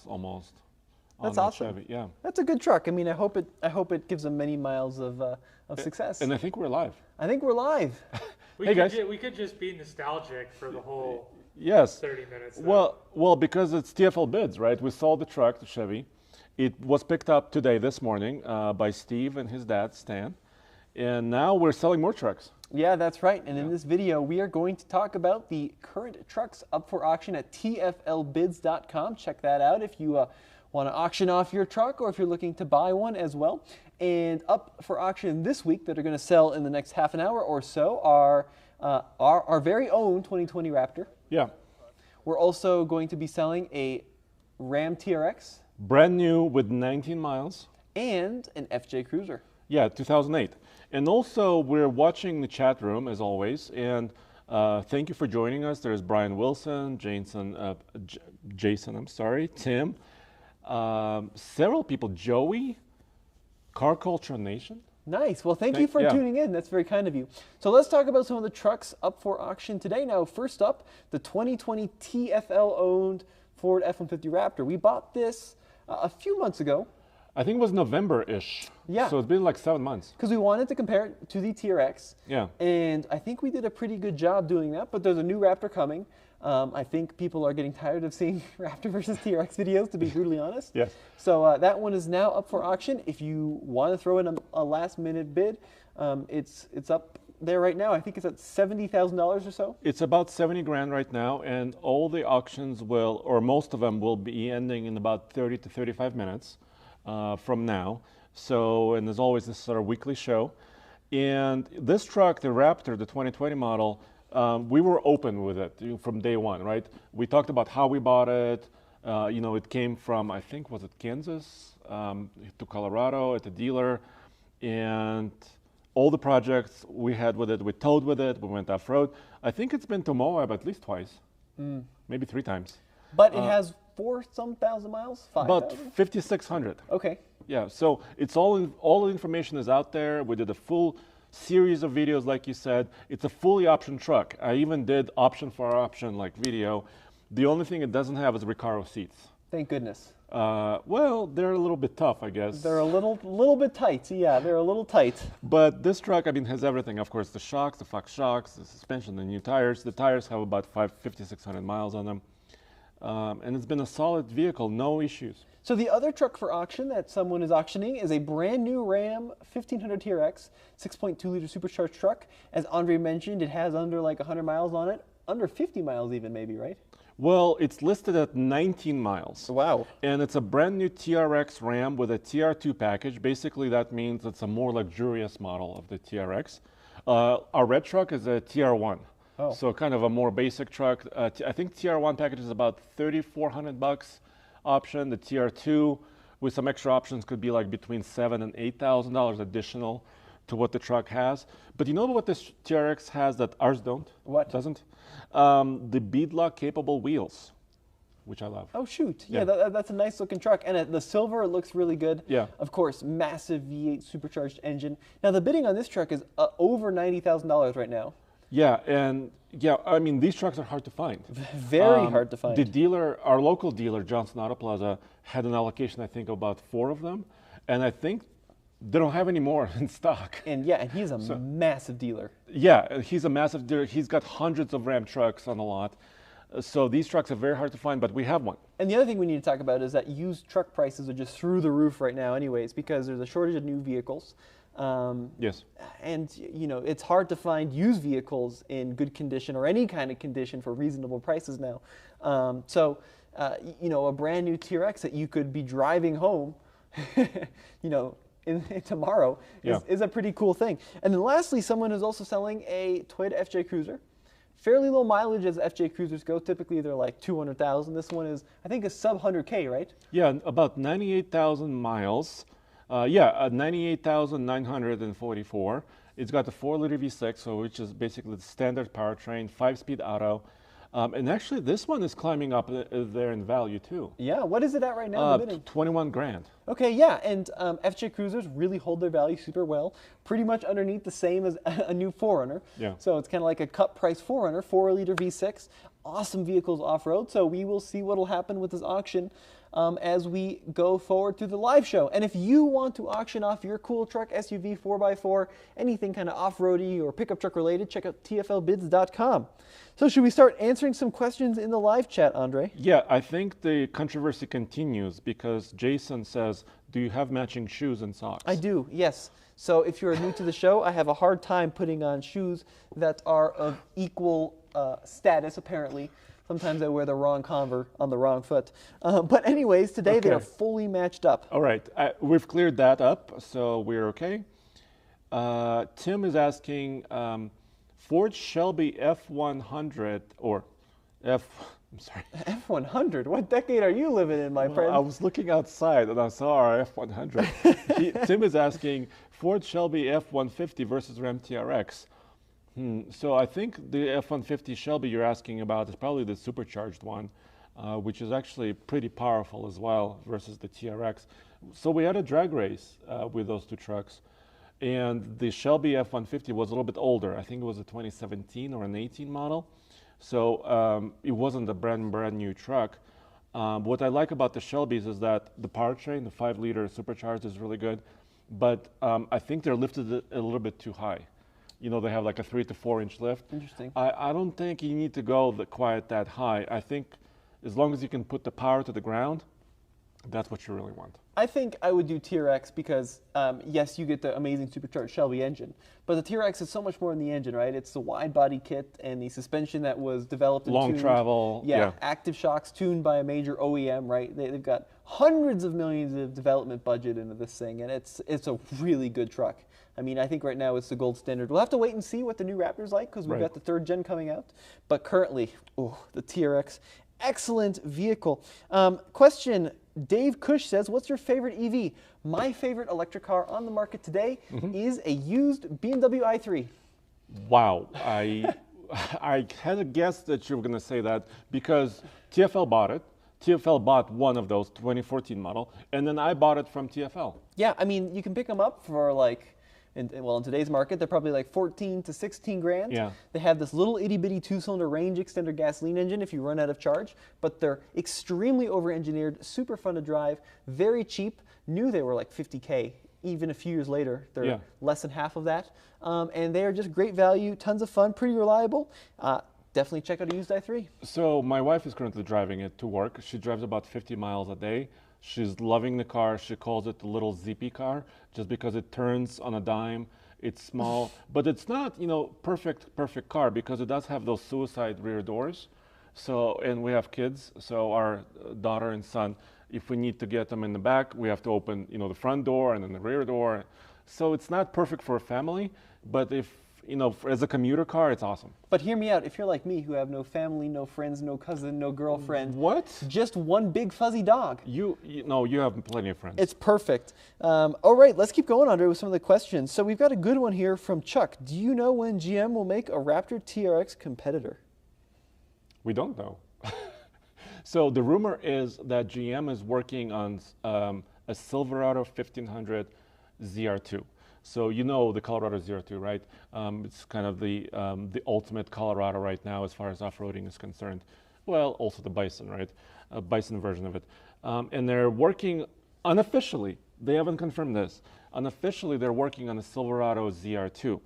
almost. That's on that awesome. Chevy. Yeah. That's a good truck. I mean, I hope it gives them many miles of success. And I think we're live. I think we're live. Hey guys. We could just be nostalgic for the whole Yes. 30 minutes. Though. Well, because it's TFLbids, right? We sold the truck to Chevy. It was picked up today, this morning, by Steve and his dad, Stan. And now we're selling more trucks. Yeah, that's right. And in this video, we are going to talk about the current trucks up for auction at TFLbids.com. Check that out if you want to auction off your truck or if you're looking to buy one as well. And up for auction this week that are going to sell in the next half an hour or so are our very own 2020 Raptor. Yeah. We're also going to be selling a Ram TRX. Brand new with 19 miles. And an FJ Cruiser. Yeah, 2008. And also, we're watching the chat room, as always. And thank you for joining us. There's Brian Wilson, Jason, Tim, several people, Joey, Car Culture Nation. Nice. Well, thank you for tuning in. That's very kind of you. So let's talk about some of the trucks up for auction today. Now, first up, the 2020 TFL-owned Ford F-150 Raptor. We bought this a few months ago. I think it was November-ish. Yeah. So it's been like 7 months. Because we wanted to compare it to the TRX. Yeah. And I think we did a pretty good job doing that, but there's a new Raptor coming. I think people are getting tired of seeing Raptor versus TRX videos, to be brutally honest. Yes. So that one is now up for auction. If you want to throw in a last-minute bid, it's up there right now. I think it's at $70,000 or so. It's about 70 grand right now, and all the auctions will, or most of them will be ending in about 30 to 35 minutes from now. So, and there's always this sort of weekly show. And this truck, the Raptor, the 2020 model, we were open with it from day one, right? We talked about how we bought it. It came from, I think, was it Kansas to Colorado at the dealer. And all the projects we had with it, we towed with it, we went off-road. I think it's been to Moab at least twice, maybe 3 times. But it has 4-some thousand miles? 5,000? About 5,600. Okay. Yeah, so it's all the information is out there. We did a full series of videos, like you said. It's a fully optioned truck. I even did option for option, like video. The only thing it doesn't have is Recaro seats. Thank goodness. Well, they're a little bit tough, I guess. They're a little bit tight. Yeah, they're a little tight. But this truck, I mean, has everything. Of course, the shocks, the Fox shocks, the suspension, the new tires. The tires have about 5,600 miles on them. And it's been a solid vehicle, no issues. So the other truck for auction that someone is auctioning is a brand new Ram 1500 TRX, 6.2-liter supercharged truck. As Andre mentioned, it has under like 100 miles on it, under 50 miles even maybe, right? Well, it's listed at 19 miles. Wow. And it's a brand new TRX Ram with a TR2 package. Basically, that means it's a more luxurious model of the TRX. Our red truck is a TR1. Oh. So kind of a more basic truck. I think TR1 package is about $3,400 option. The TR2 with some extra options could be like between $7,000 and $8,000 additional to what the truck has. But you know what this TRX has that ours don't? What? Doesn't? The beadlock capable wheels, which I love. Oh shoot, yeah, that's a nice looking truck. And the silver, it looks really good. Yeah. Of course, massive V8 supercharged engine. Now the bidding on this truck is over $90,000 right now. Yeah, and yeah, I mean, these trucks are hard to find. Very hard to find. The dealer, our local dealer, Johnson Auto Plaza, had an allocation, I think, of about 4 of them. And I think they don't have any more in stock. And yeah, and he's a massive dealer. Yeah, he's a massive dealer. He's got hundreds of Ram trucks on the lot. So these trucks are very hard to find, but we have one. And the other thing we need to talk about is that used truck prices are just through the roof right now anyways, because there's a shortage of new vehicles. Yes. And you know, it's hard to find used vehicles in good condition or any kind of condition for reasonable prices now. You know, a brand new TRX that you could be driving home, you know, tomorrow is a pretty cool thing. And then lastly, someone is also selling a Toyota FJ Cruiser. Fairly low mileage as FJ Cruisers go. Typically, they're like 200,000. This one is, I think, a sub 100K, right? Yeah, about 98,000 miles. 98,944. It's got the 4-liter V6, so which is basically the standard powertrain, 5-speed auto. And actually, this one is climbing up there in value too. Yeah, what is it at right now? 21 grand. Okay, yeah, and FJ Cruisers really hold their value super well. Pretty much underneath the same as a new 4Runner. Yeah. So it's kind of like a cut price 4Runner, 4-liter V6. Awesome vehicles off-road. So we will see what will happen with this auction as we go forward through the live show. And if you want to auction off your cool truck, SUV, 4x4, anything kind of off-roady or pickup truck related, check out TFLbids.com. So should we start answering some questions in the live chat, Andre? Yeah, I think the controversy continues because Jason says, do you have matching shoes and socks? I do, yes. So if you're new to the show, I have a hard time putting on shoes that are of equal status, apparently. Sometimes I wear the wrong Converse on the wrong foot. But anyways, today they are fully matched up. All right, we've cleared that up, so we're okay. Tim is asking, Ford Shelby F100 or F100? What decade are you living in, my friend? I was looking outside and I saw our F100. Tim is asking, Ford Shelby F-150 versus Ram TRX. So I think the F-150 Shelby you're asking about is probably the supercharged one, which is actually pretty powerful as well versus the TRX. So we had a drag race with those two trucks. And the Shelby F-150 was a little bit older. I think it was a 2017 or an 18 model. So it wasn't a brand new truck. What I like about the Shelbys is that the powertrain, the 5-liter supercharged, is really good. But I think they're lifted a little bit too high. You know, they have like a 3 to 4 inch lift. Interesting. I don't think you need to go quite that high. I think as long as you can put the power to the ground, that's what you really want. I think I would do TRX because, yes, you get the amazing supercharged Shelby engine, but the TRX is so much more in the engine, right? It's the wide body kit and the suspension that was developed and long tuned. travel. Yeah, active shocks tuned by a major OEM, right? They've got hundreds of millions of development budget into this thing, and it's a really good truck. I mean, I think right now it's the gold standard. We'll have to wait and see what the new Raptor's like because we've got the 3rd gen coming out. But currently, the TRX, excellent vehicle. Question, Dave Cush says, what's your favorite EV? My favorite electric car on the market today is a used BMW i3. Wow, I had a guess that you were going to say that because TFL bought it. TFL bought one of those 2014 model, and then I bought it from TFL. Yeah, I mean, you can pick them up for like, in today's market, they're probably like 14 to 16 grand. Yeah. They have this little itty bitty 2-cylinder range extender gasoline engine if you run out of charge, but they're extremely over-engineered, super fun to drive, very cheap. New they were like 50K. Even a few years later, they're less than half of that. And they are just great value, tons of fun, pretty reliable. Definitely check out a used i3. So my wife is currently driving it to work. She drives about 50 miles a day. She's loving the car. She calls it the little zippy car just because it turns on a dime. It's small, but it's not, perfect car because it does have those suicide rear doors. So, and we have kids. So our daughter and son, if we need to get them in the back, we have to open, the front door and then the rear door. So it's not perfect for a family, but if, as a commuter car, it's awesome. But hear me out. If you're like me, who have no family, no friends, no cousin, no girlfriend. What? Just one big fuzzy dog. You have plenty of friends. It's perfect. All right, let's keep going, Andre, with some of the questions. So we've got a good one here from Chuck. Do you know when GM will make a Raptor TRX competitor? We don't know. So the rumor is that GM is working on a Silverado 1500 ZR2. So the Colorado ZR2, right? It's kind of the ultimate Colorado right now as far as off-roading is concerned. Well, also the Bison, right? A Bison version of it. And they're working unofficially. They haven't confirmed this. Unofficially, they're working on a Silverado ZR2.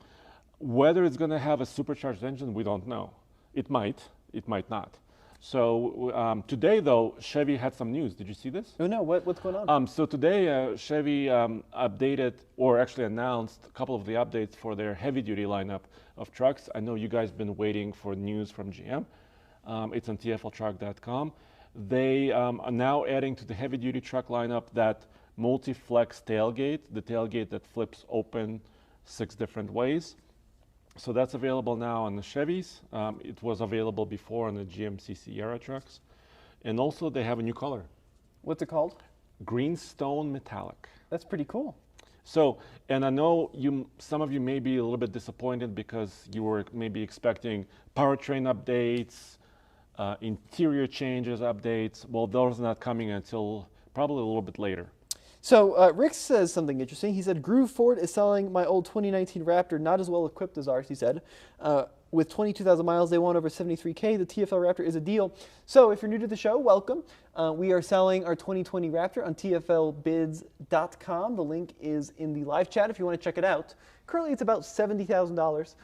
Whether it's going to have a supercharged engine, we don't know. It might not. So today, though, Chevy had some news. Did you see this? Oh, no. What's going on? So today, Chevy updated, or actually announced, a couple of the updates for their heavy-duty lineup of trucks. I know you guys have been waiting for news from GM. It's on TFLtruck.com. They are now adding to the heavy-duty truck lineup that multi-flex tailgate, the tailgate that flips open 6 different ways. So that's available now on the Chevys. It was available before on the GMC Sierra trucks. And also they have a new color. What's it called? Greenstone Metallic. That's pretty cool. So, and I know some of you may be a little bit disappointed because you were maybe expecting powertrain updates, interior changes updates. Well, those are not coming until probably a little bit later. So Rick says something interesting. He said, Groove Ford is selling my old 2019 Raptor, not as well equipped as ours, he said. with 22,000 miles, they want over 73K. The TFL Raptor is a deal. So if you're new to the show, welcome. We are selling our 2020 Raptor on TFLbids.com. The link is in the live chat if you want to check it out. Currently, it's about $70,000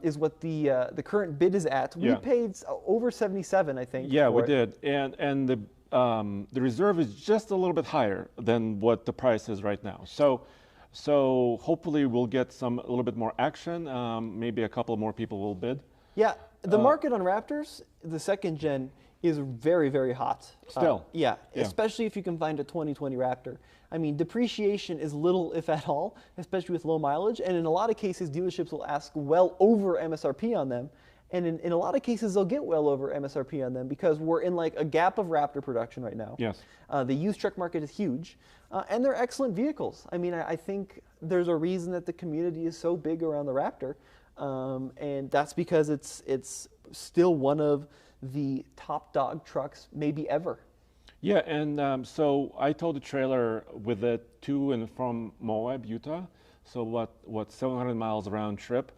is what the current bid is at. We paid over 77, I think. Yeah, we did, and the reserve is just a little bit higher than what the price is right now. So hopefully we'll get a little bit more action. Maybe a couple more people will bid. Yeah, the market on Raptors, the second gen, is very, very hot. Still. Yeah, especially if you can find a 2020 Raptor. I mean, depreciation is little, if at all, especially with low mileage. And in a lot of cases, dealerships will ask well over MSRP on them. And in a lot of cases, they'll get well over MSRP on them because we're in like a gap of Raptor production right now. Yes. The used truck market is huge. And they're excellent vehicles. I mean, I think there's a reason that the community is so big around the Raptor. And that's because it's still one of the top dog trucks maybe ever. Yeah, and so I towed the trailer with it to and from Moab, Utah. So what 700 miles round trip.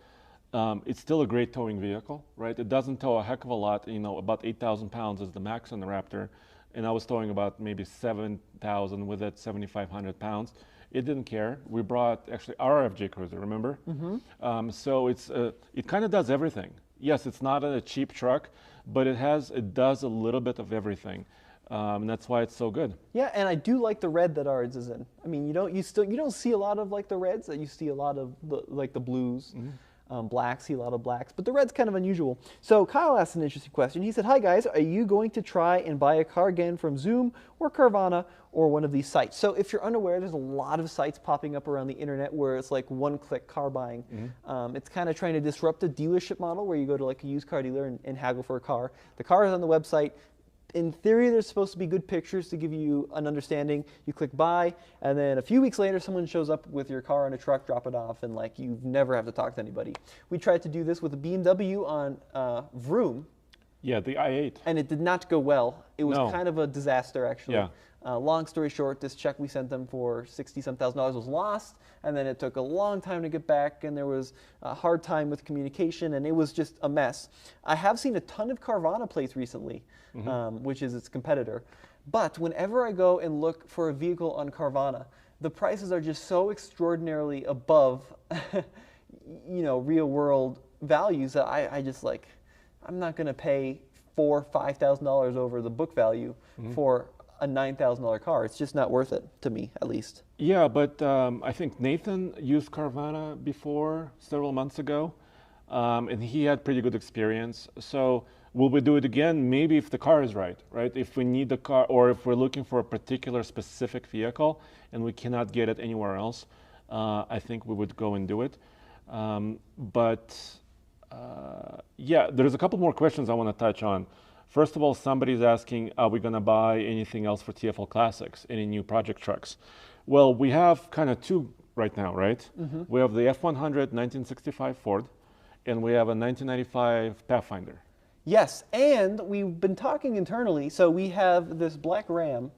It's still a great towing vehicle, right? It doesn't tow a heck of a lot. You know, about 8,000 pounds is the max on the Raptor. And I was towing about maybe 7,000 with it, 7,500 pounds. It didn't care. We brought actually our FJ Cruiser, remember? Mm-hmm. So it kind of does everything. Yes, it's not a cheap truck, but it does a little bit of everything. And that's why it's so good. Yeah, and I do like the red that ours is in. I mean, you don't see a lot of like the reds that you see a lot of the blues. Mm-hmm. Blacks, see a lot of blacks, but the red's kind of unusual. So Kyle asked an interesting question. He said, hi guys, are you going to try and buy a car again from Zoom or Carvana or one of these sites? So if you're unaware, there's a lot of sites popping up around the internet where it's like one-click car buying. Mm-hmm. It's kind of trying to disrupt the dealership model where you go to like a used car dealer and haggle for a car. The car is on the website. In theory, there's supposed to be good pictures to give you an understanding. You click buy, and then a few weeks later, someone shows up with your car on a truck, drop it off, and like you never have to talk to anybody. We tried to do this with a BMW on Vroom. Yeah, the i8. And it did not go well. It was kind of a disaster, actually. Yeah. Long story short, this check we sent them for $60-some thousand was lost, and then it took a long time to get back, and there was a hard time with communication, and it was just a mess. I have seen a ton of Carvana plates recently, which is its competitor, but whenever I go and look for a vehicle on Carvana, the prices are just so extraordinarily above, real world values that I just like, I'm not going to pay $4,000 or $5,000 over the book value for a $9,000 car. It's just not worth it to me, at least. Yeah, but I think Nathan used Carvana before several months ago, and he had pretty good experience. So will we do it again? Maybe if the car is right? If we need the car, or if we're looking for a particular specific vehicle and we cannot get it anywhere else, I think we would go and do it. Yeah, there's a couple more questions I want to touch on. First of all, somebody's asking, are we going to buy anything else for TFL Classics, any new project trucks? Well, we have kind of two right now, right? Mm-hmm. We have the F100 1965 Ford, and we have a 1995 Pathfinder. Yes, and we've been talking internally, so we have this black Ram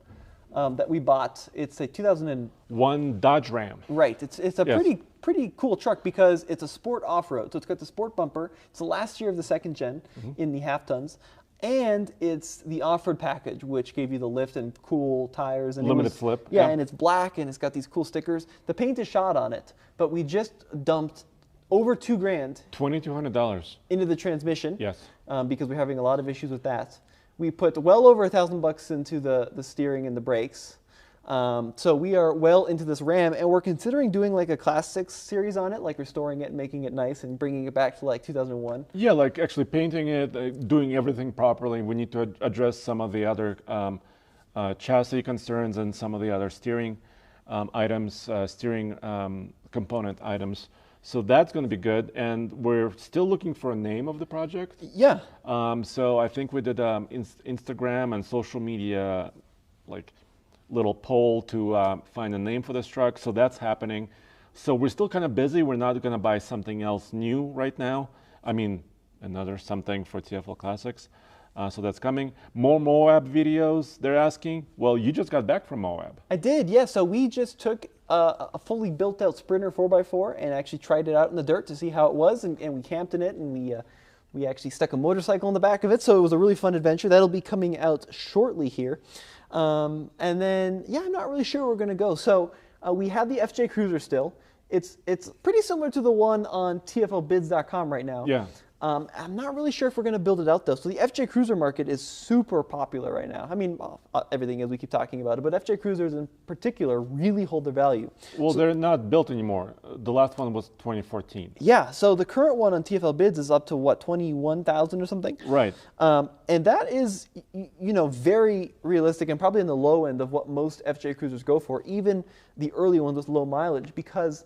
that we bought. It's a 2001 Dodge Ram. Right, it's a pretty cool truck because it's a sport off-road. So it's got the sport bumper. It's the last year of the second gen in the half tons. And it's the off-road package, which gave you the lift and cool tires. And limited slip. Yeah, and it's black, and it's got these cool stickers. The paint is shot on it, but we just dumped over $2,000. $2,200. Into the transmission. Yes. Because we're having a lot of issues with that. We put well over $1,000 into the steering and the brakes. So we are well into this Ram, and we're considering doing like a Class 6 series on it, like restoring it and making it nice and bringing it back to like 2001. Yeah, like actually painting it, doing everything properly. We need to address some of the other chassis concerns and some of the other steering items, component items. So that's going to be good, and we're still looking for a name of the project. Yeah. So I think we did Instagram and social media, like little poll to find a name for this truck. So that's happening. So we're still kind of busy. We're not going to buy something else new right now. I mean, another something for TFL Classics. So that's coming. More Moab videos, they're asking. Well, you just got back from Moab. I did, yeah. So we just took a fully built out Sprinter 4x4 and actually tried it out in the dirt to see how it was, and we camped in it, and we actually stuck a motorcycle in the back of it, so it was a really fun adventure. That'll be coming out shortly here. And then, yeah, I'm not really sure where we're going to go. So we have the FJ Cruiser still. It's pretty similar to the one on TFLbids.com right now. Yeah. I'm not really sure if we're going to build it out, though. So the FJ Cruiser market is super popular right now. I mean, everything is, we keep talking about it, but FJ Cruisers in particular really hold their value. Well, they're not built anymore. The last one was 2014. Yeah, so the current one on TFL Bids is up to, what, 21,000 or something? Right. And that is, very realistic and probably in the low end of what most FJ Cruisers go for, even the early ones with low mileage, because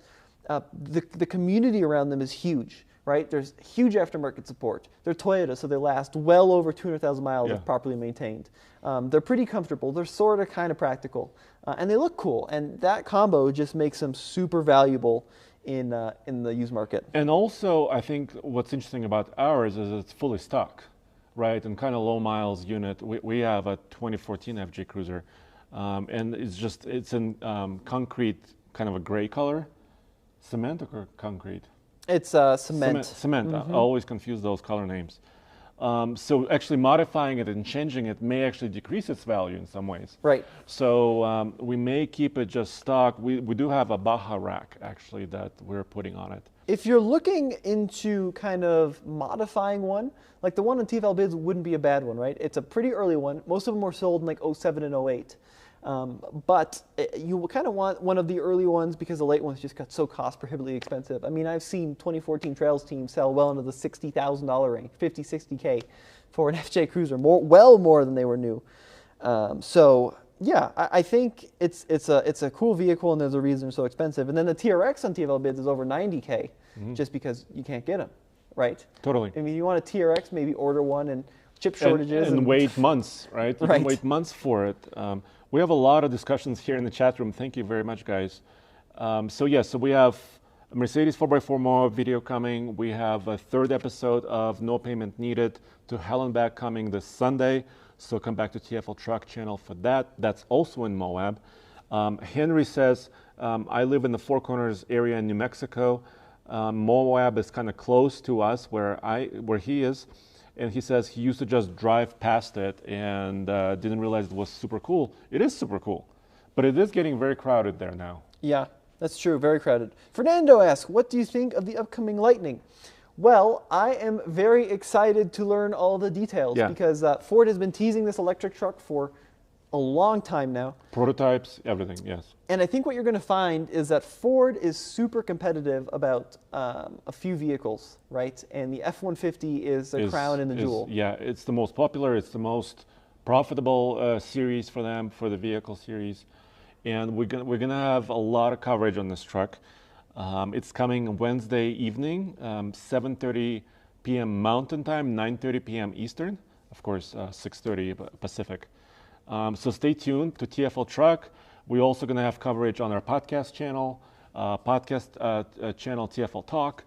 the community around them is huge. Right? There's huge aftermarket support. They're Toyota, so they last well over 200,000 miles if properly maintained. They're pretty comfortable. They're sort of kind of practical. And they look cool. And that combo just makes them super valuable in the used market. And also, I think what's interesting about ours is it's fully stock, right? And kind of low miles unit. We have a 2014 FJ Cruiser. And it's in concrete, kind of a gray color. Cement or concrete? It's cement. Cement. I always confuse those color names. So actually modifying it and changing it may actually decrease its value in some ways. Right. So we may keep it just stock. We do have a Baja rack actually that we're putting on it. If you're looking into kind of modifying one, like the one on TFL Bids wouldn't be a bad one, right? It's a pretty early one. Most of them were sold in like 07 and 08. But you kind of want one of the early ones because the late ones just got so cost prohibitively expensive. I mean, I've seen 2014 Trails teams sell well into the $60,000 range, 50, 60K for an FJ Cruiser, well more than they were new. So yeah, I think it's a cool vehicle and there's a reason they're so expensive. And then the TRX on TFL Bids is over 90K just because you can't get them, right? Totally. I mean, you want a TRX, maybe order one and chip shortages. And wait months, right? You can wait months for it. We have a lot of discussions here in the chat room. Thank you very much, guys. So we have a Mercedes 4x4 more video coming. We have a third episode of No Payment Needed to Hell and Back coming this Sunday. So come back to TFL Truck channel for that. That's also in Moab. Henry says, I live in the Four Corners area in New Mexico. Moab is kind of close to us where he is. And he says he used to just drive past it and didn't realize it was super cool. It is super cool, but it is getting very crowded there now. Yeah, that's true, very crowded. Fernando asks, what do you think of the upcoming Lightning? Well, I am very excited to learn all the details because Ford has been teasing this electric truck for a long time now. Prototypes, everything, yes. And I think what you're going to find is that Ford is super competitive about a few vehicles, right? And the F-150 is the crown and the jewel. Yeah, it's the most popular, it's the most profitable series for them, for the vehicle series. And we're gonna have a lot of coverage on this truck. It's coming Wednesday evening, 7:30 p.m. Mountain Time, 9:30 p.m. Eastern, of course, 6:30 Pacific. So stay tuned to TFL Truck. We're also going to have coverage on our podcast channel, channel TFL Talk.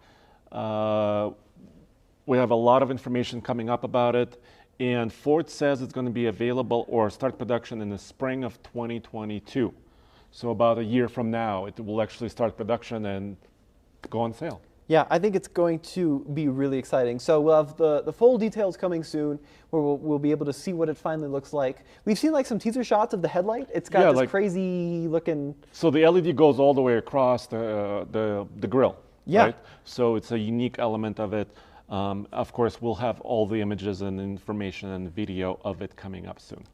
We have a lot of information coming up about it. And Ford says it's going to be available or start production in the spring of 2022. So about a year from now, it will actually start production and go on sale. Yeah, I think it's going to be really exciting. So we'll have the full details coming soon, where we'll be able to see what it finally looks like. We've seen like some teaser shots of the headlight. It's got this crazy looking. So the LED goes all the way across the grille. Yeah. Right? So it's a unique element of it. Of course, we'll have all the images and information and video of it coming up soon.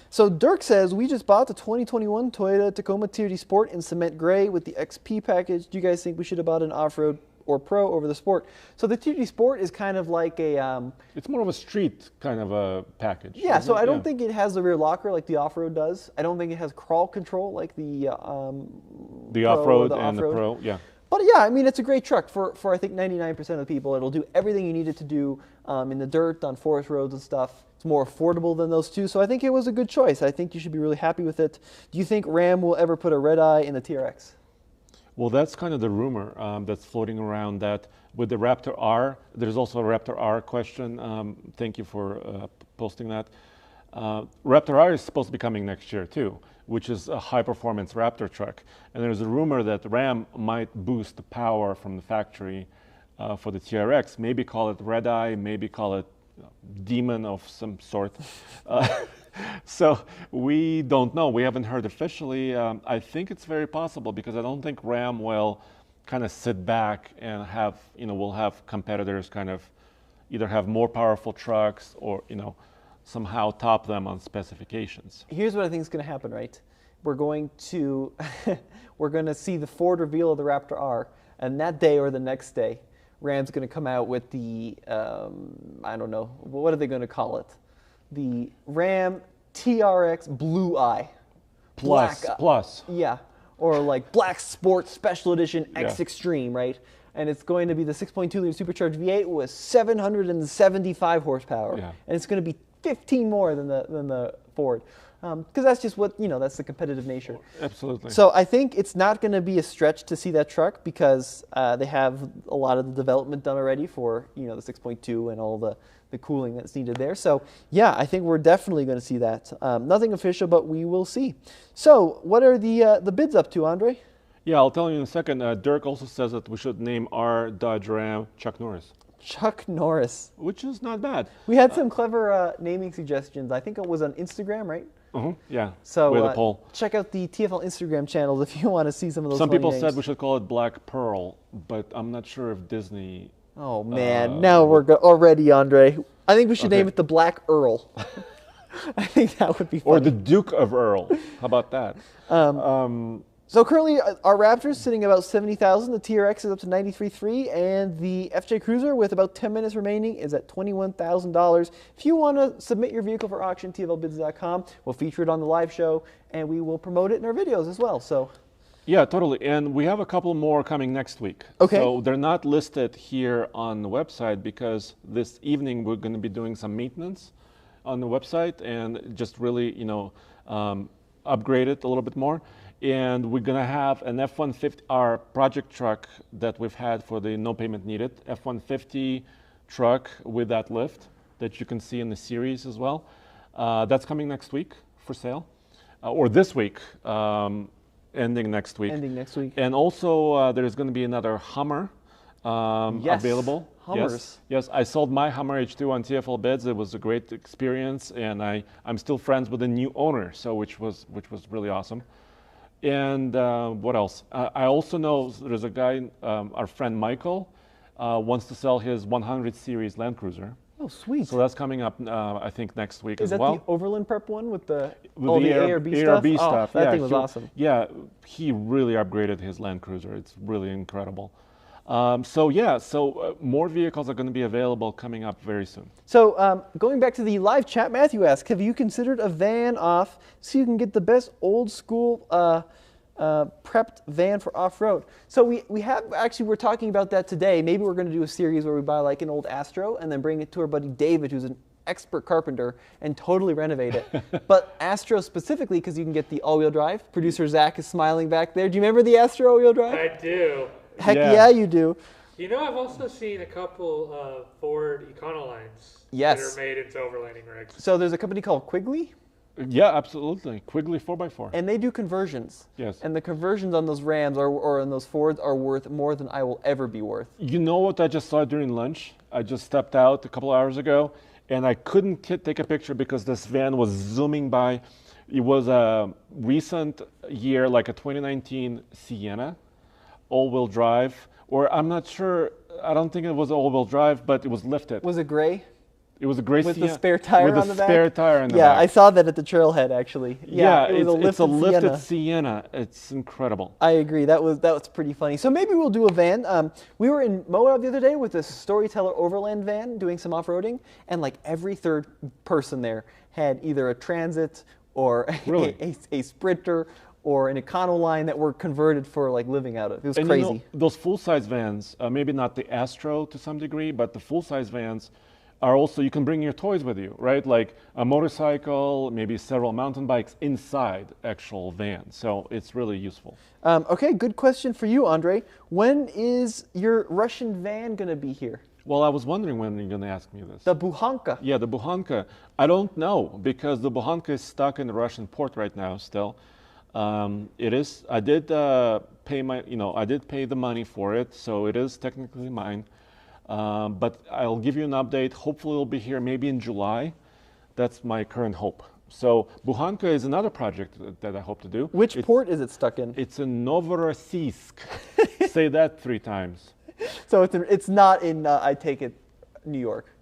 So Dirk says, we just bought the 2021 Toyota Tacoma TRD Sport in cement gray with the XP package. Do you guys think we should have bought an off-road or pro over the Sport? So the TRD Sport is kind of like a... it's more of a street kind of a package. Yeah, so I don't think it has the rear locker like the off-road does. I don't think it has crawl control like the off-road and the pro, yeah. But yeah, I mean, it's a great truck for I think 99% of the people. It'll do everything you need it to do in the dirt, on forest roads and stuff. It's more affordable than those two, so I think it was a good choice. I think you should be really happy with it. Do you think Ram will ever put a red eye in the TRX? Well, that's kind of the rumor that's floating around, that with the Raptor R, there's also a Raptor R question. Thank you for posting that. Raptor R is supposed to be coming next year too. which is a high-performance Raptor truck. And there's a rumor that Ram might boost the power from the factory for the TRX. Maybe call it Red Eye, maybe call it Demon of some sort. So we don't know. We haven't heard officially. I think it's very possible because I don't think Ram will kind of sit back and have, we'll have competitors kind of either have more powerful trucks or, somehow top them on specifications. Here's what I think is going to happen, right? We're going to see the Ford reveal of the Raptor R, and that day or the next day, Ram's going to come out with the, I don't know, what are they going to call it? The Ram TRX Blue Eye. Plus. Yeah, or like Black Sport Special Edition X Yeah. Extreme, right? And it's going to be the 6.2-liter supercharged V8 with 775 horsepower. Yeah. And it's going to be 15 more than the Ford. Because that's just what, that's the competitive nature. Absolutely. So I think it's not going to be a stretch to see that truck because they have a lot of the development done already for, the 6.2 and all the cooling that's needed there. So yeah, I think we're definitely going to see that. Nothing official, but we will see. So what are the bids up to, Andre? Yeah, I'll tell you in a second. Dirk also says that we should name our Dodge Ram Chuck Norris, Chuck Norris. which is not bad. We had some clever naming suggestions. I think it was on Instagram, right? Yeah, So with a poll. check out the TFL Instagram channels if you want to see some of those Some funny people names. said we should call it Black Pearl, but I'm not sure if Disney... Oh man, now we're already, Andre. I think we should name it the Black Earl. I think that would be funny. Or the Duke of Earl. How about that? So currently our Raptor's sitting about 70,000. The TRX is up to 93.3, and the FJ Cruiser with about 10 minutes remaining is at $21,000. If you want to submit your vehicle for auction, TFLbids.com. We'll feature it on the live show, and we will promote it in our videos as well. So. Yeah, totally. And we have a couple more coming next week. Okay. So they're not listed here on the website because this evening we're going to be doing some maintenance on the website and just really, upgrade it a little bit more. And we're going to have an F-150, our project truck that we've had for the no payment needed, F-150 truck with that lift that you can see in the series as well. That's coming next week for sale, or this week, ending next week. Ending next week. And also there's going to be another Hummer available. Hummers. Yes, I sold my Hummer H2 on TFLbids. It was a great experience, and I'm still friends with the new owner, so which was really awesome. And what else? I also know there's a guy, our friend Michael, wants to sell his 100 series Land Cruiser. Oh, sweet. So that's coming up, I think, next week Is as that well. the Overland Prep one with the With the ARB stuff? ARB stuff. Oh, that Yeah, thing was awesome. Yeah, he really upgraded his Land Cruiser. It's really incredible. So more vehicles are going to be available coming up very soon. So going back to the live chat, Matthew asked, have you considered a van off so you can get the best old school prepped van for off-road? So we have, actually we're talking about that today. Maybe we're going to do a series where we buy like an old Astro and then bring it to our buddy David, who's an expert carpenter, and totally renovate it. But Astro specifically, because you can get the all-wheel drive. Producer Zach is smiling back there. Do you remember the Astro all-wheel drive? I do. Heck Yeah. yeah, you do. I've also seen a couple Ford Econolines Yes. that are made into overlanding rigs. So there's a company called Quigley, Yeah, absolutely. Quigley 4x4. and they do conversions. Yes. And the conversions on those Rams or on those Fords are worth more than I will ever be worth. You know what I just saw during lunch? I just stepped out a couple hours ago, and I couldn't take a picture because this van was zooming by. It was a recent year, like a 2019 Sienna, all-wheel drive, or I'm not sure. I don't think it was all-wheel drive, but it was lifted. Was it gray? It was a gray With Sienna the spare tire with on the the back? spare tire in the Yeah, back. I saw that at the trailhead actually. Yeah, it was it's a lifted Sienna. Sienna. It's incredible. I agree. That was pretty funny. So maybe we'll do a van. We were in Moab the other day with a Storyteller Overland van doing some off-roading, and like every third person there had either a Transit or Really? a Sprinter or an Econoline that were converted for like living out of. It was And crazy. you know, those full-size vans, maybe not the Astro to some degree, but the full-size vans are also, you can bring your toys with you, right? Like a motorcycle, maybe several mountain bikes inside actual van. So it's really useful. Okay, good question for you, Andre. When is your Russian van going to be here? Well, I was wondering when you're going to ask me this. The Buhanka. Yeah, the Buhanka. I don't know because the Buhanka is stuck in the Russian port right now still. It is. I did pay my, I did pay the money for it, so it is technically mine. But I'll give you an update. Hopefully, it'll be here maybe in July. That's my current hope. So Bukhanka is another project that I hope to do. Which port is it stuck in? It's in Novorossiysk. Say that 3 times. So it's not in, I take it, New York.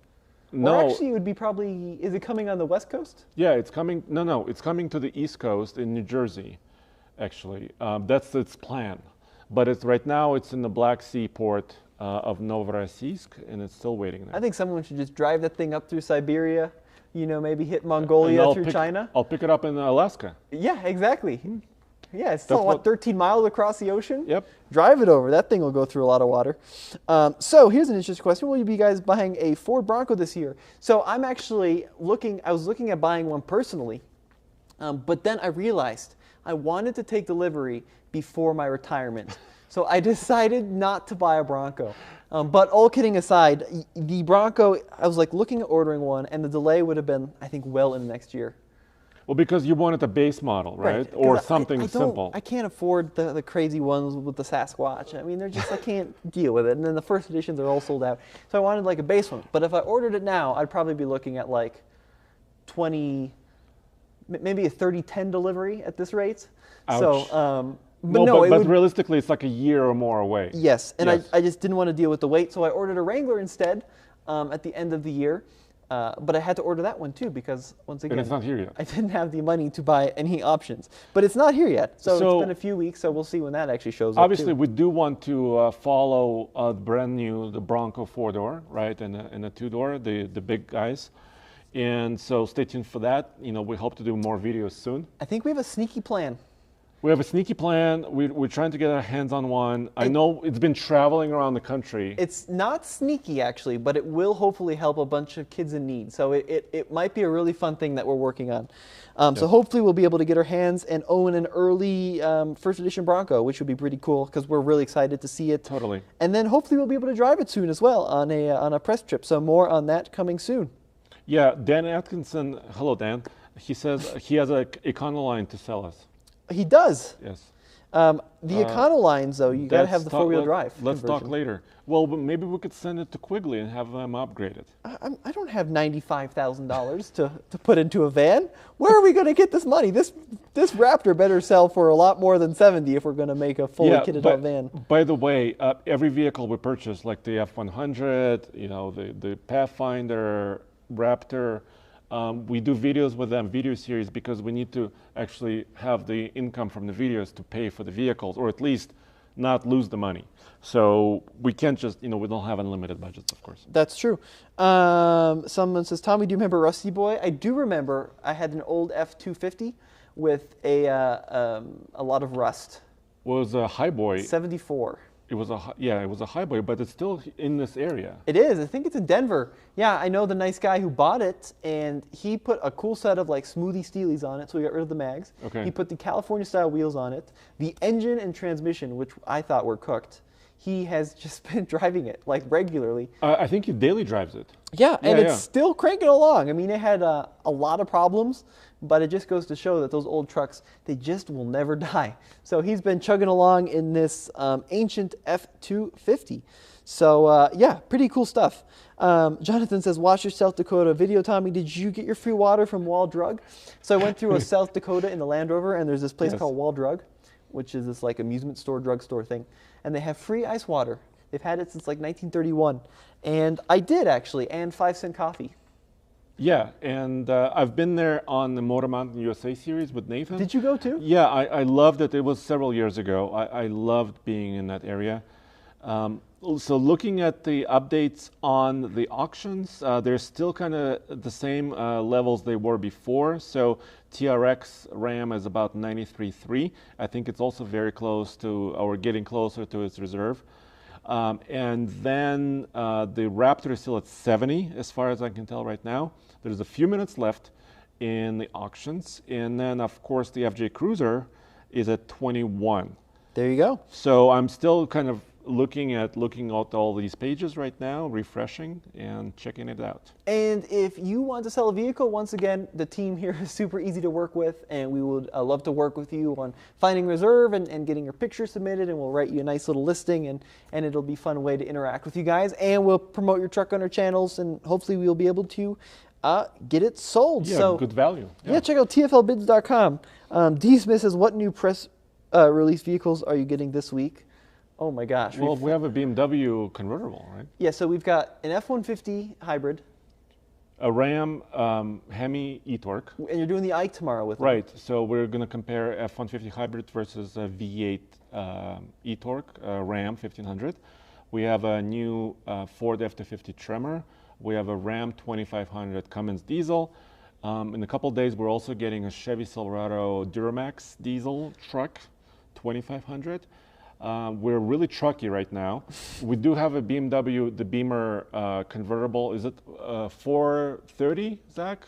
No. Or actually, it would be probably, is it coming on the West Coast? Yeah, it's coming. No, it's coming to the East Coast in New Jersey, actually. That's its plan. But right now, it's in the Black Sea port of Novorossiysk, and it's still waiting there. I think someone should just drive that thing up through Siberia, maybe hit Mongolia through China. I'll pick it up in Alaska. Yeah, exactly. Yeah, it's still, 13 miles across the ocean? Yep. Drive it over. That thing will go through a lot of water. So here's an interesting question. Will you be guys buying a Ford Bronco this year? So I'm actually I was looking at buying one personally, but then I realized I wanted to take delivery before my retirement. So I decided not to buy a Bronco. But all kidding aside, the Bronco, I was like looking at ordering one, and the delay would have been, I think, well in next year. Well, because you wanted a base model, right? Or something simple. I can't afford the crazy ones with the Sasquatch. I mean, they're just, I can't deal with it. And then the first editions are all sold out. So I wanted like a base one. But if I ordered it now, I'd probably be looking at like 20, maybe a 30-10 delivery at this rate. Ouch. So, but realistically, it's like a year or more away. Yes, and yes. I just didn't want to deal with the wait, so I ordered a Wrangler instead at the end of the year. But I had to order that one too because, once again, and it's not here yet. I didn't have the money to buy any options. But it's not here yet, so it's been a few weeks, so we'll see when that actually shows up. Obviously, we do want to follow the Bronco 4-door, right, and a 2-door, the big guys. And so stay tuned for that. We hope to do more videos soon. I think we have a sneaky plan. We have a sneaky plan. We're trying to get our hands on one. I know it's been traveling around the country. It's not sneaky, actually, but it will hopefully help a bunch of kids in need. So it might be a really fun thing that we're working on. Yes. So hopefully we'll be able to get our hands and own an early first edition Bronco, which would be pretty cool because we're really excited to see it. Totally. And then hopefully we'll be able to drive it soon as well on a press trip. So more on that coming soon. Yeah, Dan Atkinson, hello Dan. He says he has an Econoline to sell us. He does. Yes. The Econolines, though, you got to have the 4-wheel drive. Let's talk later. Well, but maybe we could send it to Quigley and have them upgrade it. I don't have $95,000 to put into a van. Where are we going to get this money? This Raptor better sell for a lot more than 70 if we're going to make a fully kitted out van. By the way, every vehicle we purchase, like the F100, the Pathfinder, Raptor. We do videos with them, video series, because we need to actually have the income from the videos to pay for the vehicles, or at least not lose the money. So we can't just, we don't have unlimited budgets, of course. That's true. Someone says, Tommy, do you remember Rusty Boy? I do remember. I had an old F250 with a lot of rust. Was a high boy. 74. It was a high boy, but it's still in this area. It is. I think it's in Denver. Yeah, I know the nice guy who bought it, and he put a cool set of like smoothie steelies on it, so we got rid of the mags. Okay. He put the California style wheels on it. The engine and transmission, which I thought were cooked, he has just been driving it like regularly. I think he daily drives it. Yeah, and it's still cranking along. I mean, it had a lot of problems, but it just goes to show that those old trucks, they just will never die. So he's been chugging along in this ancient F250. So yeah, pretty cool stuff. Jonathan says, watch your South Dakota video. Tommy, did you get your free water from Wall Drug? So I went through a South Dakota in the Land Rover, and there's this place called Wall Drug, which is this like amusement store, drugstore thing. And they have free ice water. They've had it since like 1931. And I did actually, and 5-cent coffee. Yeah, and I've been there on the Motor Mountain USA series with Nathan. Did you go too? Yeah, I loved it. It was several years ago. I loved being in that area. So looking at the updates on the auctions, they're still kind of the same levels they were before. So TRX RAM is about 93.3. I think it's also very close to, or getting closer to its reserve. And then the Raptor is still at 70, as far as I can tell right now. There's a few minutes left in the auctions. And then, of course, the FJ Cruiser is at 21. There you go. So I'm still kind of looking at all these pages right now, refreshing and checking it out. And if you want to sell a vehicle, once again, the team here is super easy to work with, and we would love to work with you on finding reserve and getting your picture submitted, and we'll write you a nice little listing, and it'll be a fun way to interact with you guys, and we'll promote your truck on our channels, and hopefully we'll be able to get it sold. Yeah, so, good value. Yeah, check out TFLbids.com. D. Smith says, what new press release vehicles are you getting this week? Oh my gosh. Well, we have a BMW convertible, right? Yeah, so we've got an F-150 hybrid. A Ram Hemi e-torque. And you're doing the Ike tomorrow with them. Right, so we're going to compare F-150 hybrid versus a V8 e-torque, Ram 1500. We have a new Ford F-250 Tremor. We have a Ram 2500 Cummins diesel. In a couple of days, we're also getting a Chevy Silverado Duramax diesel truck, 2500. We're really trucky right now. We do have a BMW, the Beamer convertible. Is it 430, Zach?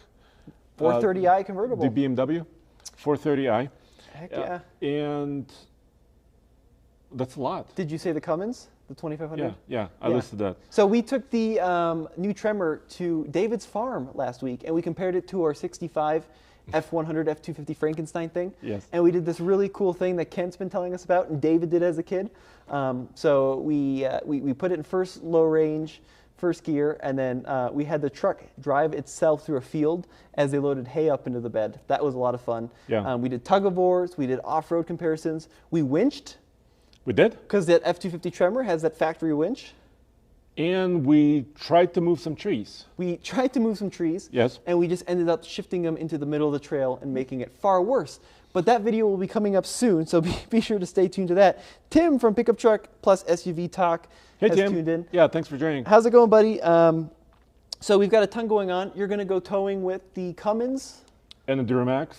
430i convertible. The BMW, 430i. Heck yeah. And that's a lot. Did you say the Cummins, the 2500? Yeah, I listed that. So we took the new Tremor to David's farm last week, and we compared it to our 65 F100, F250 Frankenstein thing. Yes. And we did this really cool thing that Kent's been telling us about, and David did as a kid. So we put it in first low range, first gear, and then we had the truck drive itself through a field as they loaded hay up into the bed. That was a lot of fun. Yeah. We did tug of wars, we did off-road comparisons. We winched. We did? Because that F250 Tremor has that factory winch. And we tried to move some trees. We tried to move some trees. Yes. And we just ended up shifting them into the middle of the trail and making it far worse. But that video will be coming up soon, so be sure to stay tuned to that. Tim from Pickup Truck plus SUV Talk has tuned in. Yeah, thanks for joining. How's it going, buddy? So we've got a ton going on. You're going to go towing with the Cummins. And the Duramax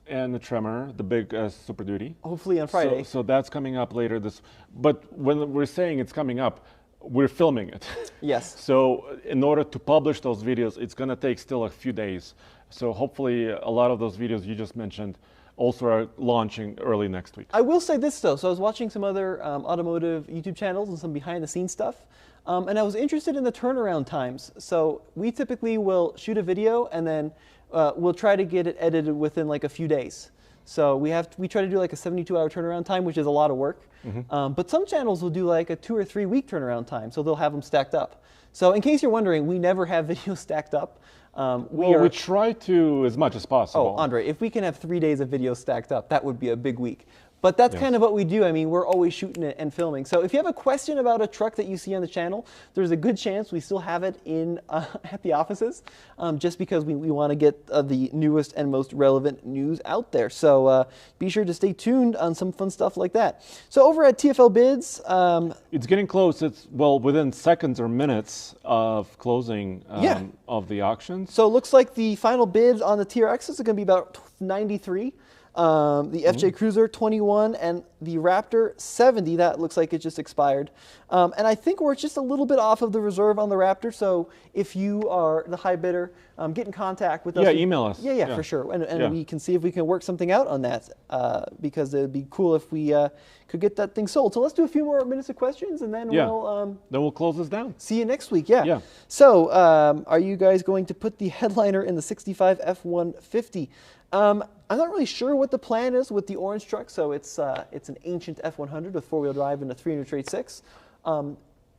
and the Tremor, the big Super Duty. Hopefully on Friday. So that's coming up later this. But when we're saying it's coming up, we're filming it. Yes. So in order to publish those videos, it's going to take still a few days. So hopefully a lot of those videos you just mentioned also are launching early next week. I will say this though. So I was watching some other automotive YouTube channels and some behind the scenes stuff. And I was interested in the turnaround times. So we typically will shoot a video and then we'll try to get it edited within like a few days. So we try to do like a 72-hour turnaround time, which is a lot of work. Mm-hmm. But some channels will do like a 2 or 3 week turnaround time, so they'll have them stacked up. So in case you're wondering, we never have videos stacked up. We try to as much as possible. Oh, Andre, if we can have 3 days of videos stacked up, that would be a big week. But that's kind of what we do. I mean, we're always shooting it and filming. So if you have a question about a truck that you see on the channel, there's a good chance we still have it in at the offices, just because we want to get the newest and most relevant news out there. So be sure to stay tuned on some fun stuff like that. So over at TFL Bids, it's getting close. It's within seconds or minutes of closing of the auction. So it looks like the final bids on the TRXs are going to be about 93. The FJ Cruiser 21 and the Raptor 70, that looks like it just expired. And I think we're just a little bit off of the reserve on the Raptor, so if you are the high bidder, get in contact with us. Yeah, email us. Yeah, for sure. And we can see if we can work something out on that, because it would be cool if we could get that thing sold. So let's do a few more minutes of questions, and then we'll close this down. See you next week. Yeah. So are you guys going to put the headliner in the 65 F-150? I'm not really sure what the plan is with the orange truck. So it's an ancient F-100 with four-wheel drive and a 300/6.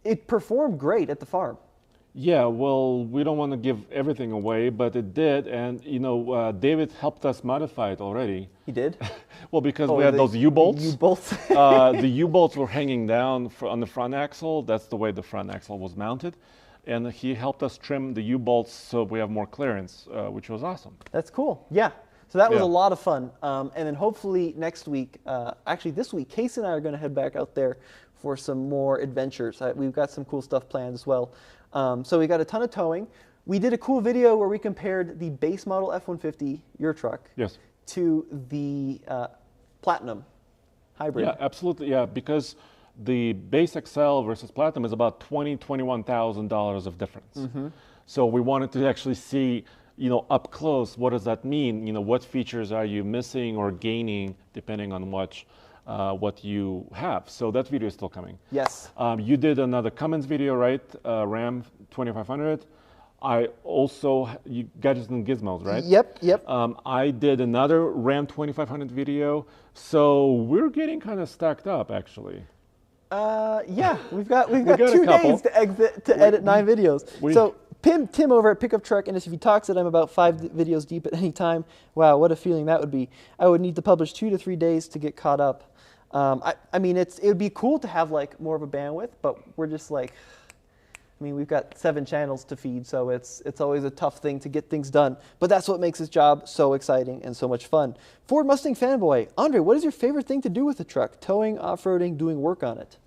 It performed great at the farm. Yeah, well, we don't want to give everything away, but it did, and David helped us modify it already. He did? Well, because we had those U-bolts. U-bolts. The U-bolts were hanging down on the front axle. That's the way the front axle was mounted. And he helped us trim the U-bolts so we have more clearance, which was awesome. That's cool. Yeah. So that was a lot of fun. And then hopefully next week, actually this week, Casey and I are going to head back out there for some more adventures. We've got some cool stuff planned as well. So we got a ton of towing. We did a cool video where we compared the base model F-150, your truck, to the Platinum hybrid. Yeah, absolutely. Yeah, because the base XL versus Platinum is about $21,000 of difference. Mm-hmm. So we wanted to actually see, up close, what does that mean? What features are you missing or gaining depending on which what you have. So that video is still coming. Yes. You did another Cummins video, right? Ram 2500. I also, you Gadgets and Gizmos, right? Yep. I did another Ram 2500 video. So we're getting kind of stacked up, actually. Yeah, we've got got a 2 couple. days to edit 9 videos. we- So Tim over at Pickup Truck Industry talks that I'm about 5 videos deep at any time. Wow, what a feeling that would be. I would need to publish 2 to 3 days to get caught up. I mean, it would be cool to have like more of a bandwidth, but we're just like, I mean, we've got 7 channels to feed, so it's always a tough thing to get things done. But that's what makes this job so exciting and so much fun. Ford Mustang fanboy, Andre, what is your favorite thing to do with the truck? Towing, off-roading, doing work on it?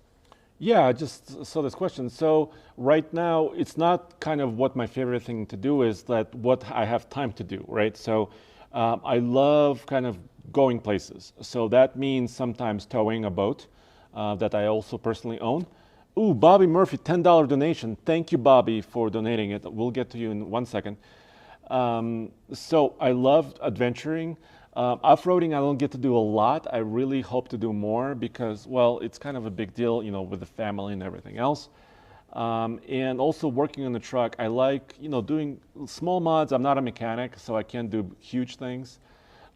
Yeah, I just saw this question. So right now, it's not kind of what my favorite thing to do is, that what I have time to do, right? So I love kind of going places. So that means sometimes towing a boat that I also personally own. Ooh, Bobby Murphy, $10 donation. Thank you, Bobby, for donating it. We'll get to you in 1 second. So I love adventuring. Off-roading, I don't get to do a lot. I really hope to do more because, well, it's kind of a big deal, you know, with the family and everything else. And also working on the truck, I like, you know, doing small mods. I'm not a mechanic, so I can't do huge things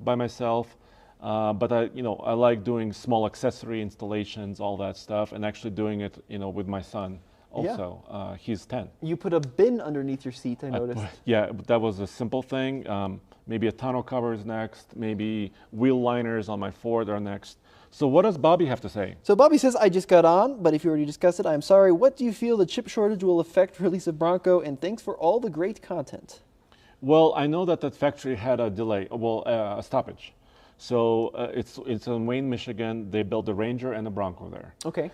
by myself. But I like doing small accessory installations, all that stuff, and actually doing it, you know, with my son. Also, he's 10. You put a bin underneath your seat, I noticed. Yeah, that was a simple thing. Maybe a tonneau cover is next. Maybe wheel liners on my Ford are next. So what does Bobby have to say? So Bobby says, I just got on, but if you already discussed it, I'm sorry. What do you feel the chip shortage will affect release of Bronco? And thanks for all the great content. Well, I know that factory had a delay, a stoppage. So it's in Wayne, Michigan. They built the Ranger and the Bronco there. Okay.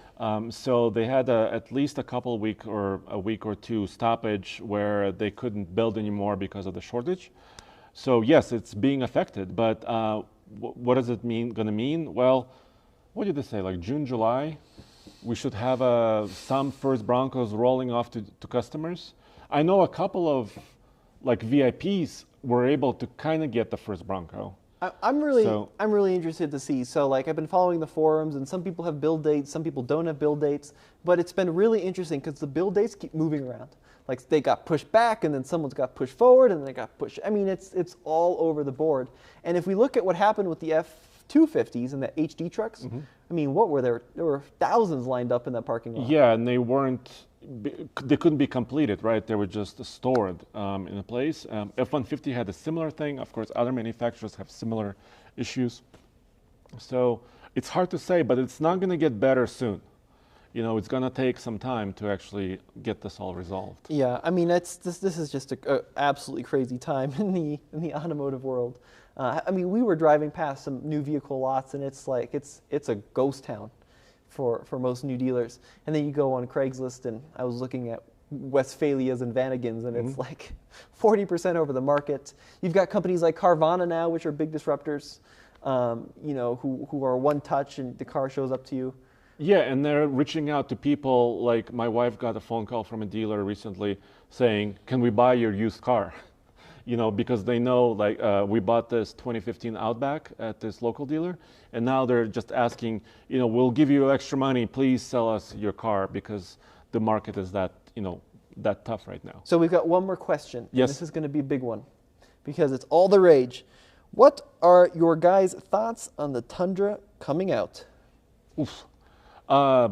So they had at least a week or 2 stoppage where they couldn't build anymore because of the shortage. So yes, it's being affected. But what does it going to mean? Well, what did they say? Like June, July, we should have some first Broncos rolling off to customers. I know a couple of like VIPs were able to kind of get the first Bronco. I'm really interested to see. So like I've been following the forums, and some people have build dates, some people don't have build dates, but it's been really interesting because the build dates keep moving around. Like they got pushed back, and then someone's got pushed forward, and they got pushed. I mean, it's all over the board. And if we look at what happened with the F-250s and the HD trucks, I mean, what were there? There were thousands lined up in that parking lot. Yeah, and they couldn't be completed, right? They were just stored in a place. F-150 had a similar thing. Of course, other manufacturers have similar issues. So it's hard to say, but it's not going to get better soon. You know, it's going to take some time to actually get this all resolved. Yeah, I mean, this is just a absolutely crazy time in the automotive world. I mean, we were driving past some new vehicle lots, and it's like it's a ghost town for most new dealers. And then you go on Craigslist, and I was looking at Westphalias and Vanagons, and it's like 40% over the market. You've got companies like Carvana now, which are big disruptors, you know, who are one touch and the car shows up to you. Yeah, and they're reaching out to people. Like my wife got a phone call from a dealer recently saying, "Can we buy your used car?" You know, because they know, like, we bought this 2015 Outback at this local dealer, and now they're just asking, you know, we'll give you extra money, please sell us your car, because the market is that, you know, that tough right now. So we've got one more question. Yes. This is going to be a big one, because it's all the rage. What are your guys' thoughts on the Tundra coming out? Oof. I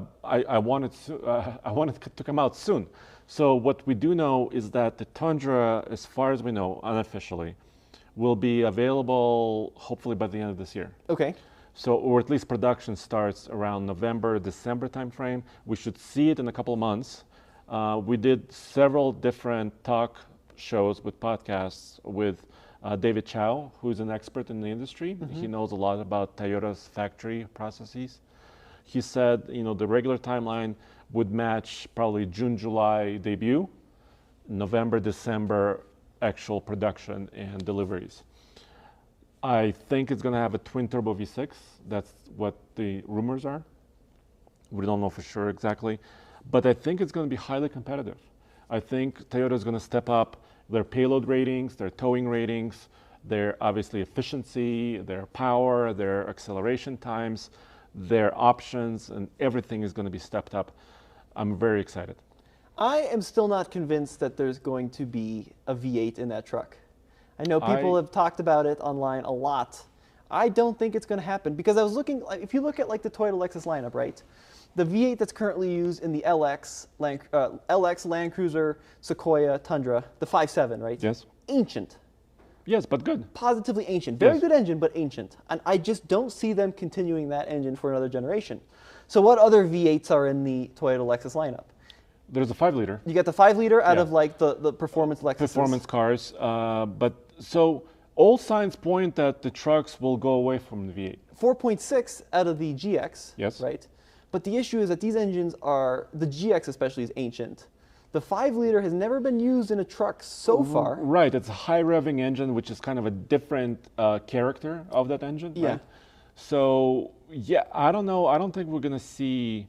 want it to come out soon. So what we do know is that the Tundra, as far as we know, unofficially, will be available hopefully by the end of this year. Okay. So, or at least production starts around November, December timeframe. We should see it in a couple of months. We did several different talk shows with podcasts with David Chow, who's an expert in the industry. He knows a lot about Toyota's factory processes. He said, you know, the regular timeline would match probably June, July debut, November, December actual production and deliveries. I think it's going to have a twin turbo V6. That's what the rumors are. We don't know for sure exactly, but I think it's going to be highly competitive. I think Toyota is going to step up their payload ratings, their towing ratings, their obviously efficiency, their power, their acceleration times. their options, and everything is going to be stepped up. I'm very excited. I am still not convinced that there's going to be a V8 in that truck. I know people have talked about it online a lot. I don't think it's going to happen because I was looking, if you look at like the Toyota Lexus lineup, right? The V8 that's currently used in the LX, Land Cruiser, Sequoia, Tundra, the 5.7, right? Yes. Ancient. Yes, but good. Positively ancient. Very Yes. good engine, but ancient. And I just don't see them continuing that engine for another generation. So what other V8s are in the Toyota Lexus lineup? There's a 5-liter. You got the 5-liter out Yeah. of like the performance Lexus. Performance cars, but so all signs point that the trucks will go away from the V8. 4.6 out of the GX, Yes. right? But the issue is that these engines are, the GX especially is ancient. The 5-liter has never been used in a truck so far. Right, it's a high revving engine, which is kind of a different character of that engine. Yeah. Right? So yeah, I don't know. I don't think we're gonna see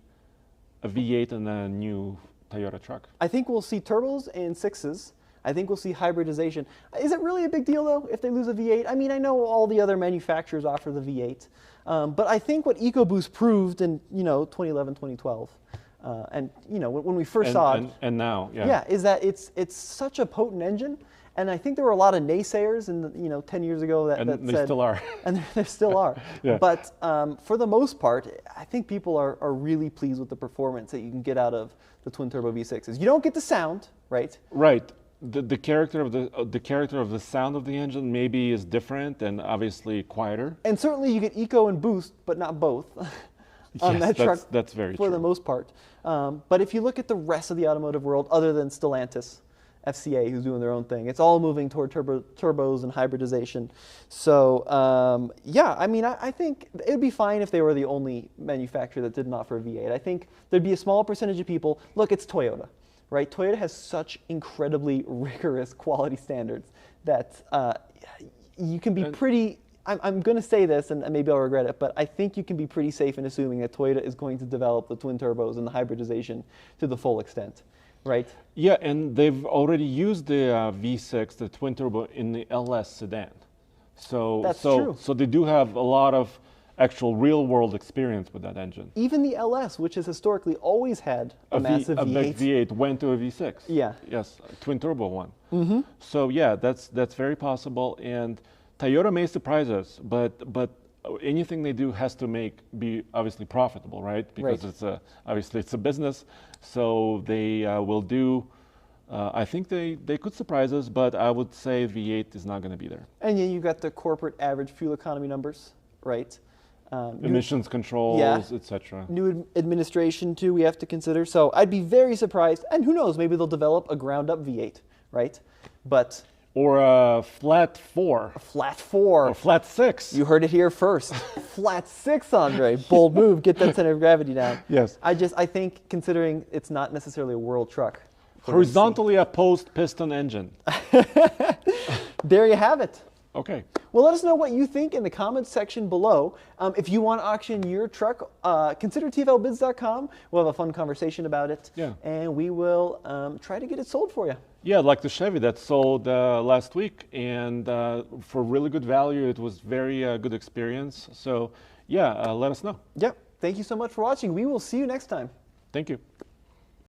a V8 in a new Toyota truck. I think we'll see turbos and 6s. I think we'll see hybridization. Is it really a big deal though if they lose a V8? I mean, I know all the other manufacturers offer the V8, but I think what EcoBoost proved in 2011, 2012, and when we first saw it, and now, yeah. yeah, is that it's such a potent engine. And I think there were a lot of naysayers in 10 years ago that And they said, still are. and there still are. Yeah. But for the most part, I think people are really pleased with the performance that you can get out of the twin turbo V6s. You don't get the sound, right? Right. The character of the sound of the engine maybe is different and obviously quieter. And certainly you get eco and boost, but not both on Yes, that truck that's very for true. the most part. But if you look at the rest of the automotive world, other than Stellantis, FCA, who's doing their own thing, it's all moving toward turbos and hybridization. So yeah, I mean, I think it would be fine if they were the only manufacturer that didn't offer a V8. I think there'd be a small percentage of people. Look, it's Toyota. Right? Toyota has such incredibly rigorous quality standards that you can be pretty, I'm going to say this and maybe I'll regret it, but I think you can be pretty safe in assuming that Toyota is going to develop the twin turbos and the hybridization to the full extent, right? Yeah, and they've already used the V6, the twin turbo, in the LS sedan. So That's true. So they do have a lot of actual real world experience with that engine. Even the LS, which has historically always had a massive a V8. big V8 went to a V6. Yeah. Yes, a twin turbo one. Mm-hmm. So yeah, that's very possible. And Toyota may surprise us, but anything they do has to be obviously profitable, right? Because Right. obviously it's a business. So they will do. I think they could surprise us, but I would say V8 is not going to be there. And then you've got the corporate average fuel economy numbers, right? Emissions controls, etc. New administration too we have to consider. So I'd be very surprised, and who knows, maybe they'll develop a ground up V8, right? But Or a flat 4. a flat 4. Or flat 6. You heard it here first. Flat 6, Andre. Bold move. Get that center of gravity down. Yes. I think considering it's not necessarily a world truck. Horizontally opposed piston engine. There you have it. Okay. Well, let us know what you think in the comments section below. If you want to auction your truck, consider TFLbids.com. We'll have a fun conversation about it. Yeah. And we will try to get it sold for you. Yeah, like the Chevy that sold last week, and for really good value. It was very good experience. So yeah, let us know. Yep. Thank you so much for watching. We will see you next time. Thank you.